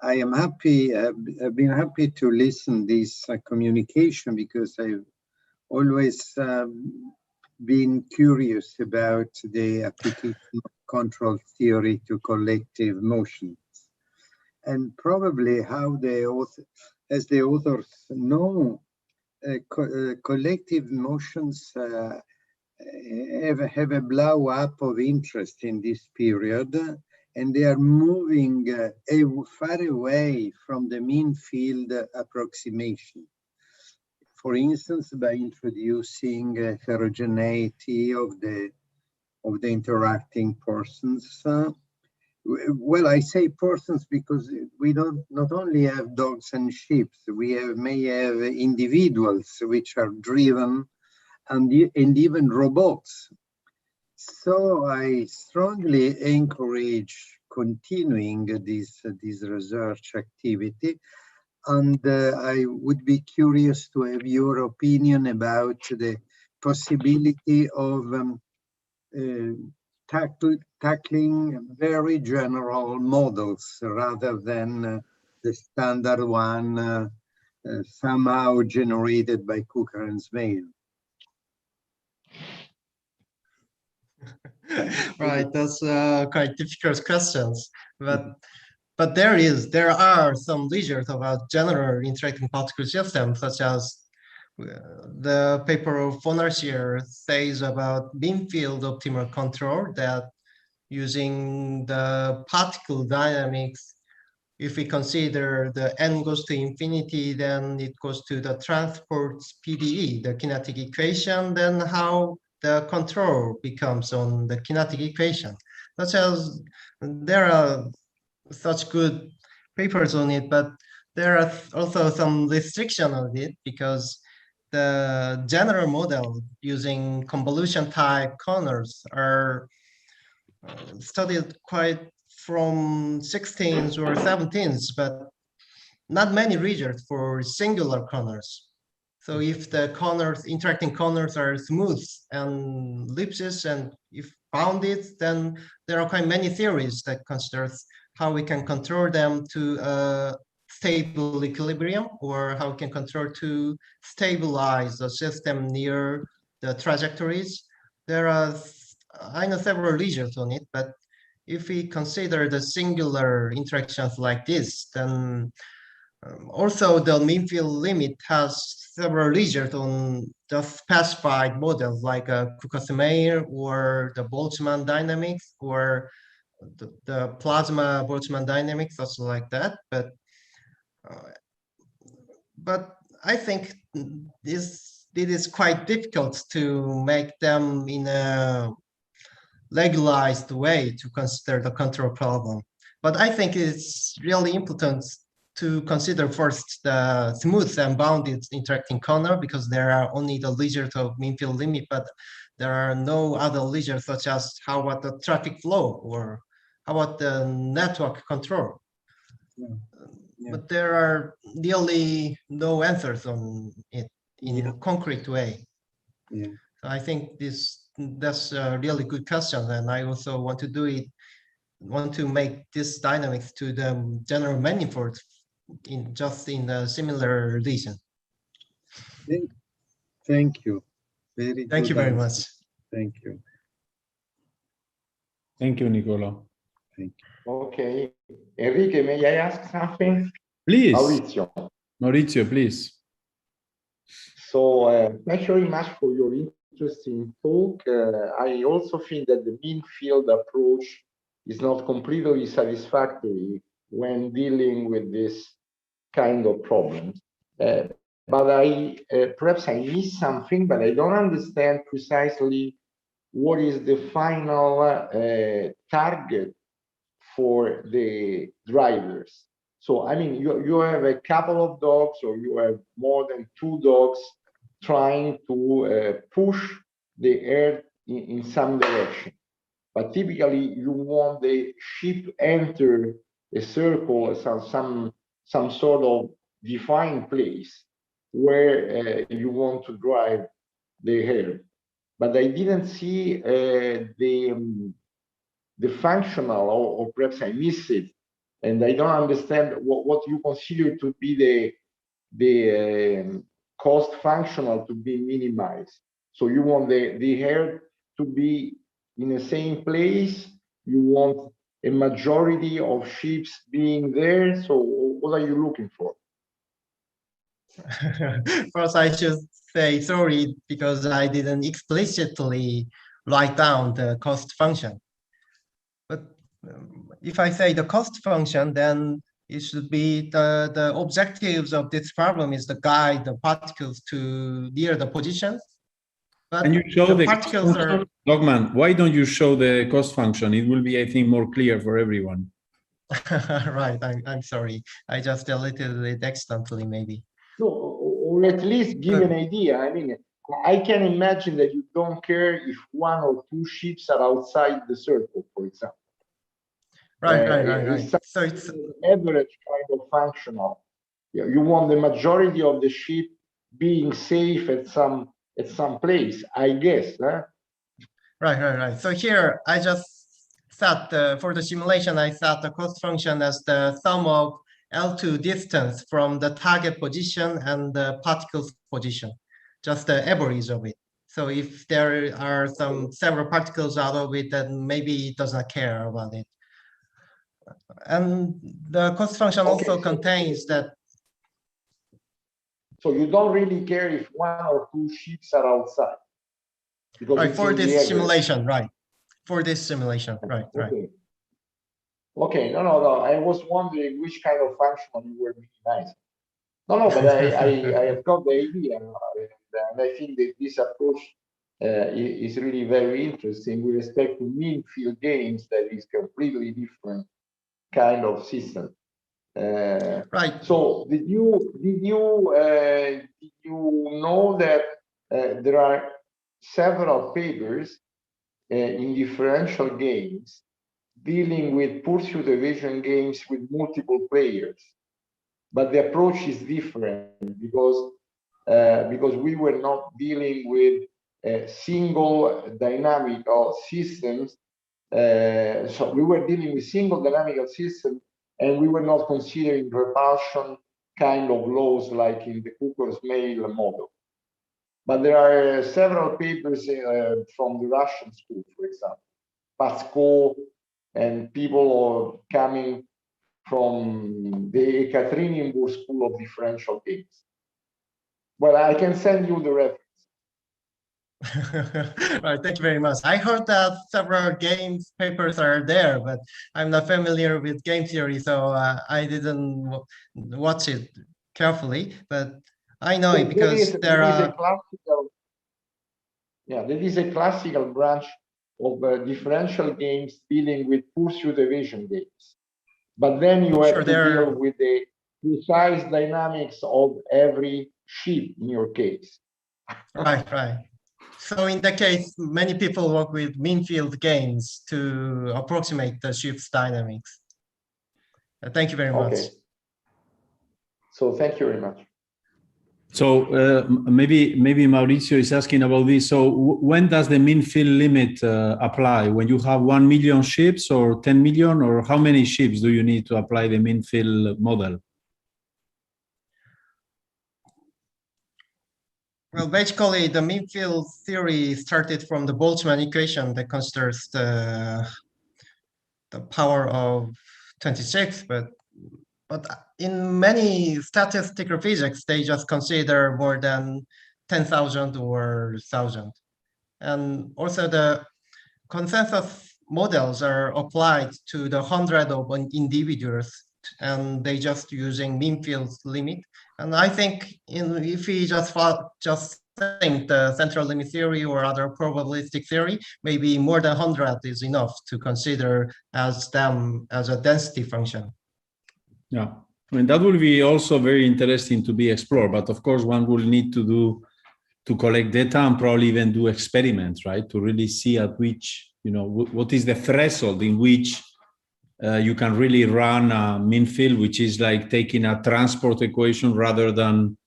I am happy. I've been happy to listen this communication because I've always been curious about the application of control theory to collective motions, and probably how the author, as the authors know, collective motions have a blow up of interest in this period, and they are moving far away from the mean field approximation. For instance, by introducing heterogeneity of the interacting persons. Well, I say persons because we don't not only have dogs and sheep, we may have individuals which are driven, and even robots. So I strongly encourage continuing this research activity, and I would be curious to have your opinion about the possibility of tackling very general models rather than the standard one somehow generated by Cooker and Smale. Right, that's quite difficult questions, but there are some leisures about general interacting particle systems, such as the paper of von Archier says about beam field optimal control, that using the particle dynamics, if we consider the n goes to infinity, then it goes to the transport PDE, the kinetic equation, then how the control becomes on the kinetic equation. Such as there are such good papers on it, but there are also some restriction on it because the general model using convolution type corners are studied quite from 16th or 17th, but not many regions for singular corners. So if the corners, interacting corners are smooth and ellipses, and if bounded, then there are quite many theories that considers how we can control them to a stable equilibrium, or how we can control to stabilize the system near the trajectories. There are, I know, several regions on it, but if we consider the singular interactions like this, then also the mean field limit has several regions on the specified models like Kuka-Meyer or the Boltzmann dynamics or the plasma Boltzmann dynamics, also like that. But I think this is quite difficult to make them in a legalized way to consider the control problem. But I think it's really important to consider first the smooth and bounded interacting corner, because there are only the leisures of mean field limit, but there are no other leisures, such as how about the traffic flow or how about the network control. Yeah. But there are really no answers on it in a concrete way. Yeah. So I think that's a really good question, and I also want to make this dynamics to the general manifold in a similar region. Thank you. Thank you very much. Thank you. Thank you, Nicola. Thank you. Okay. Enrique, may I ask something? Please. Maurizio, please. So thank you very much for your interesting talk. I also think that the mean field approach is not completely satisfactory when dealing with this kind of problems. But perhaps I missed something, but I don't understand precisely what is the final target for the drivers. So, I mean, you have a couple of dogs, or you have more than 2 dogs trying to push the earth in some direction. But typically, you want the ship enter a circle, some sort of defined place. where you want to drive the hair. But I didn't see the functional, or perhaps I missed it, and I don't understand what you consider to be the cost functional to be minimized. So you want the hair to be in the same place, you want a majority of ships being there, so what are you looking for? First, I should say sorry because I didn't explicitly write down the cost function. But if I say the cost function, then it should be the objectives of this problem is to guide the particles to near the positions. But Can you show the particles are... Dogman, why don't you show the cost function? It will be, I think, more clear for everyone. Right, I'm sorry. I just deleted it accidentally, maybe. No, or at least give an idea. I mean, I can imagine that you don't care if one or two ships are outside the circle, for example. Right. So it's average kind of functional. You want the majority of the ship being safe at some place, I guess. Huh? Right. So here I just set for the simulation, I set the cost function as the sum of L2 distance from the target position and the particles position, just the average of it. So if there are several particles out of it, then maybe it does not care about it. And the cost function also contains that. So you don't really care if one or two ships are outside. Because right, for this simulation, right. For this simulation, right. Okay, no. I was wondering which kind of function you were minimizing. No, but I have got the idea, and I think that this approach is really very interesting with respect to mean field games. That is completely different kind of system. Right. So did you know that there are several papers in differential games dealing with pursuit evasion games with multiple players, but the approach is different because we were not dealing with single dynamical systems. So we were dealing with single dynamical systems, and we were not considering repulsion kind of laws like in the Cooper's-Mail model. But there are several papers from the Russian school, for example, Pasco, and people coming from the Ekaterinburg School of Differential Games. Well, I can send you the reference. Right, thank you very much. I heard that several games papers are there, but I'm not familiar with game theory, so I didn't watch it carefully. But I know it because there are. There is a classical branch of differential games dealing with pursuit evasion games. But then you have to deal with the precise dynamics of every ship in your case. Right. So in that case, many people work with mean field games to approximate the ship's dynamics. Thank you very much. So thank you very much. So maybe Maurizio is asking about this. So when does the mean field limit apply? When you have 1 million ships or 10 million, or how many ships do you need to apply the mean field model? Well, basically, the mean field theory started from the Boltzmann equation that considers the power of 26, but in many statistical physics, they just consider more than 10,000 or 1,000. And also the consensus models are applied to the 100 of individuals, and they just using mean field limit. And I think if we just think the central limit theory or other probabilistic theory, maybe more than 100 is enough to consider as them as a density function. Yeah, I mean, that will be also very interesting to be explored, but of course one will need to collect data and probably even do experiments, right? To really see at which, what is the threshold in which you can really run a mean field, which is like taking a transport equation rather than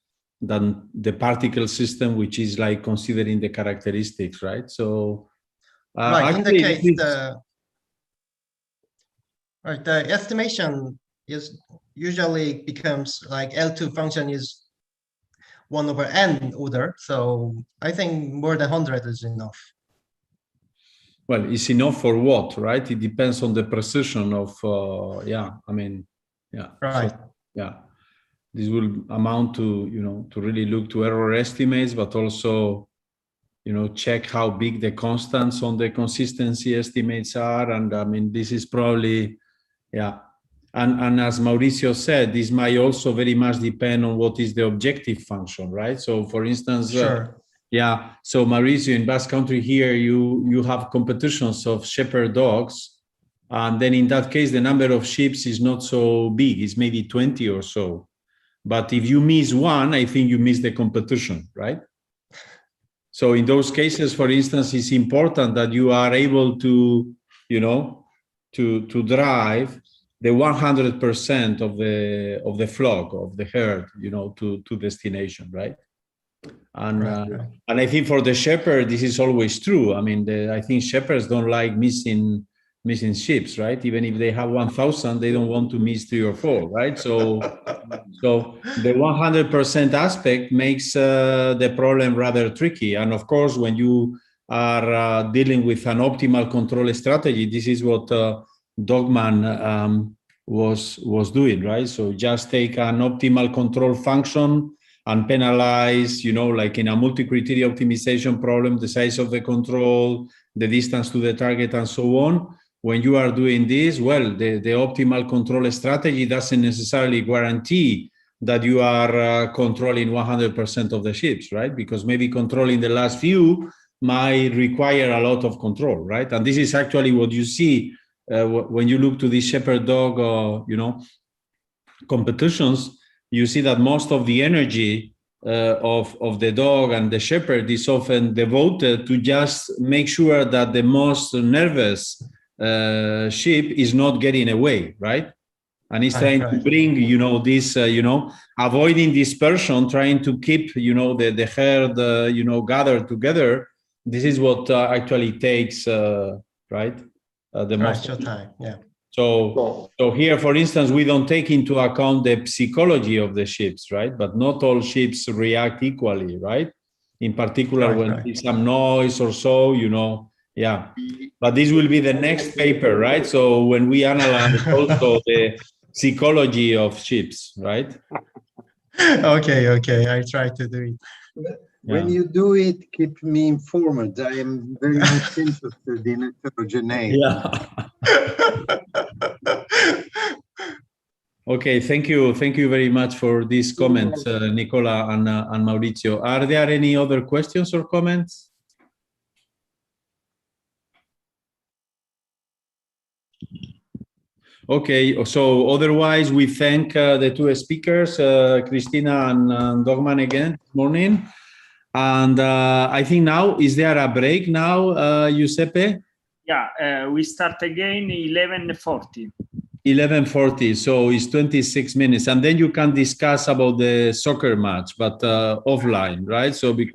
than the particle system, which is like considering the characteristics, right? So right, in the case, is, the estimation is usually becomes like L2 function is 1/n order. So I think more than 100 is enough. Well, it's enough for what, right? It depends on the precision of, yeah, I mean, yeah. Right. So, yeah, this will amount to, you know, to really look to error estimates, but also, you know, check how big the constants on the consistency estimates are. And I mean, this is probably, yeah. And as Mauricio said, this might also very much depend on what is the objective function, right? So for instance, sure. Yeah, so Mauricio, in Basque Country here, you have competitions of shepherd dogs, and then in that case, the number of sheep is not so big, it's maybe 20 or so. But if you miss one, I think you miss the competition, right? So in those cases, for instance, it's important that you are able to, you know, to drive the 100% of the flock, of the herd, you know, to destination, right? And and I think for the shepherd, this is always true. I mean, I think shepherds don't like missing sheep, right? Even if they have 1,000, they don't want to miss 3 or 4, right? So the 100% aspect makes the problem rather tricky. And of course, when you are dealing with an optimal control strategy, this is what Dogman was doing, right? So just take an optimal control function and penalize, you know, like in a multi-criteria optimization problem, the size of the control, the distance to the target, and so on. When you are doing this, well, the optimal control strategy doesn't necessarily guarantee that you are controlling 100% of the ships, right? Because maybe controlling the last few might require a lot of control, right? And this is actually what you see when you look to these shepherd dog, you know, competitions. You see that most of the energy of the dog and the shepherd is often devoted to just make sure that the most nervous sheep is not getting away, right? And he's trying to bring, you know, this, you know, avoiding dispersion, trying to keep, you know, the herd, you know, gathered together. This is what actually takes, right, the most time. Yeah. So here, for instance, we don't take into account the psychology of the ships, right? But not all ships react equally, right? In particular, when there's some noise or so, you know, yeah. But this will be the next paper, right? So when we analyze also the psychology of ships, right? Okay, I try to do it. When you do it, keep me informed. I am very much interested in heterogeneity. Yeah. Okay, thank you very much for these comments, Nicola and Mauricio. Are there any other questions or comments? Okay, so otherwise we thank the two speakers, Christina and Dogman again this morning. And I think now, is there a break now, Giuseppe? Yeah, we start again 11:40. 11:40, so it's 26 minutes. And then you can discuss about the soccer match, but offline, right? So because